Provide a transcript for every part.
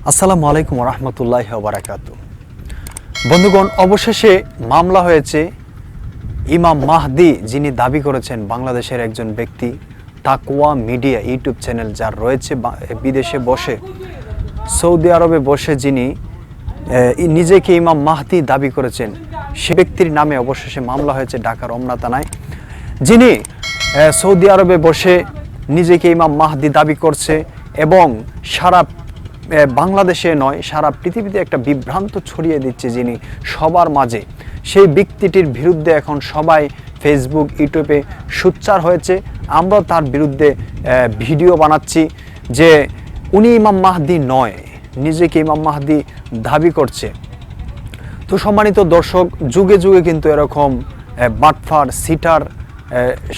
আসসালামু আলাইকুম রহমতুল্লাহি ওয়া বারাকাতুহু। বন্ধুগণ, অবশেষে মামলা হয়েছে ইমাম মাহদি, যিনি দাবি করেছেন বাংলাদেশের একজন ব্যক্তি, তাকওয়া মিডিয়া ইউটিউব চ্যানেল যার রয়েছে বিদেশে বসে, সৌদি আরবে বসে, যিনি নিজেকে ইমাম মাহদি দাবি করেছেন, সে ব্যক্তির নামে অবশেষে মামলা হয়েছে ঢাকা রমনা থানায়। যিনি সৌদি আরবে বসে নিজেকে ইমাম মাহদি দাবি করছে এবং সারা বাংলাদেশে নয়, সারা পৃথিবীতে একটা বিভ্রান্ত ছড়িয়ে দিচ্ছে যিনি সবার মাঝে, সেই ব্যক্তিটির বিরুদ্ধে এখন সবাই ফেসবুক, ইউটিউবে সোচ্চার হয়েছে। আমরাও তার বিরুদ্ধে ভিডিও বানাচ্ছি যে উনি ইমাম মাহদি নয়, নিজেকে ইমাম মাহদি দাবি করছে। তো সম্মানিত দর্শক, যুগে যুগে কিন্তু এরকম বাটফার, সিটার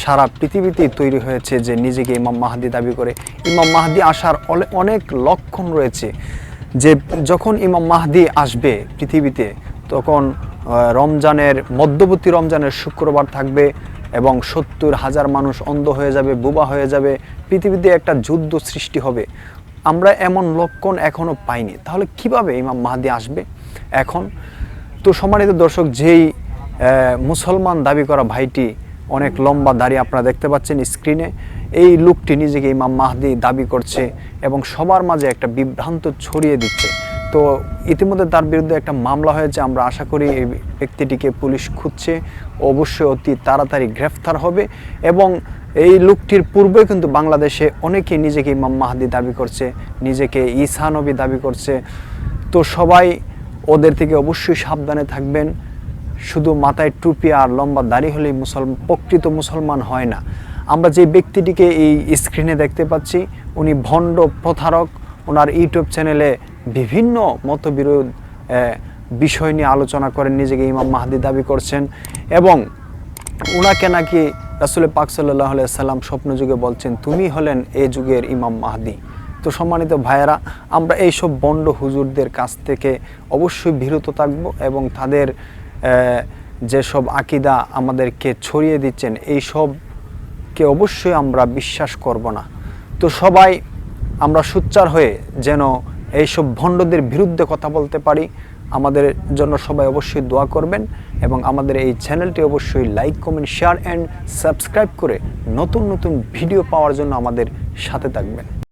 সারা পৃথিবীতেই তৈরি হয়েছে যে নিজেকে ইমাম মাহদি দাবি করে। ইমাম মাহদি আসার অনেক লক্ষণ রয়েছে, যে যখন ইমাম মাহদি আসবে পৃথিবীতে তখন রমজানের মধ্যবর্তী রমজানের শুক্রবার থাকবে এবং 70,000 মানুষ অন্ধ হয়ে যাবে, বোবা হয়ে যাবে, পৃথিবীতে একটা যুদ্ধ সৃষ্টি হবে। আমরা এমন লক্ষণ এখনও পাইনি, তাহলে কিভাবে ইমাম মাহদি আসবে এখন? তো সম্মানিত দর্শক, যেই মুসলমান দাবি করা ভাইটি, অনেক লম্বা দাড়ি আপনারা দেখতে পাচ্ছেন স্ক্রিনে, এই লোকটি নিজেকে ইমাম মাহদি দাবি করছে এবং সবার মাঝে একটা বিভ্রান্ত ছড়িয়ে দিচ্ছে। তো ইতিমধ্যে তার বিরুদ্ধে একটা মামলা হয়েছে। আমরা আশা করি এই ব্যক্তিটিকে পুলিশ খুঁজছে, অবশ্যই অতি তাড়াতাড়ি গ্রেফতার হবে। এবং এই লোকটির পূর্বে কিন্তু বাংলাদেশে অনেকেই নিজেকে ইমাম মাহদি দাবি করছে, নিজেকে ঈসা নবী দাবি করছে। তো সবাই ওদের থেকে অবশ্যই সাবধানে থাকবেন। শুধু মাথায় টুপি আর লম্বা দাড়ি হলেই প্রকৃত মুসলমান হয় না। আমরা যে ব্যক্তিটিকে এই স্ক্রিনে দেখতে পাচ্ছি, উনি ভণ্ড প্রতারক। ওনার ইউটিউব চ্যানেলে বিভিন্ন মতবিরোধ বিষয় নিয়ে আলোচনা করেন, নিজেকে ইমাম মাহদি দাবি করছেন এবং ওনাকে নাকি রাসূল পাক সাল্লাল্লাহু আলাইহি সাল্লাম স্বপ্ন যুগে বলছেন, তুমি হলেন এই যুগের ইমাম মাহদি। তো সম্মানিত ভাইয়েরা, আমরা এইসব বন্ড হুজুরদের কাছ থেকে অবশ্যই বিরত থাকব এবং তাদের যেসব আকীদা আমাদেরকে ছড়িয়ে দিচ্ছেন, এই সবকে অবশ্যই আমরা বিশ্বাস করব না। তো সবাই আমরা সোচ্চার হয়ে যেন এইসব ভণ্ডদের বিরুদ্ধে কথা বলতে পারি। আমাদের জন্য সবাই অবশ্যই দোয়া করবেন এবং আমাদের এই চ্যানেলটি অবশ্যই like, comment, share and subscribe করে নতুন নতুন ভিডিও পাওয়ার জন্য আমাদের সাথে থাকবেন।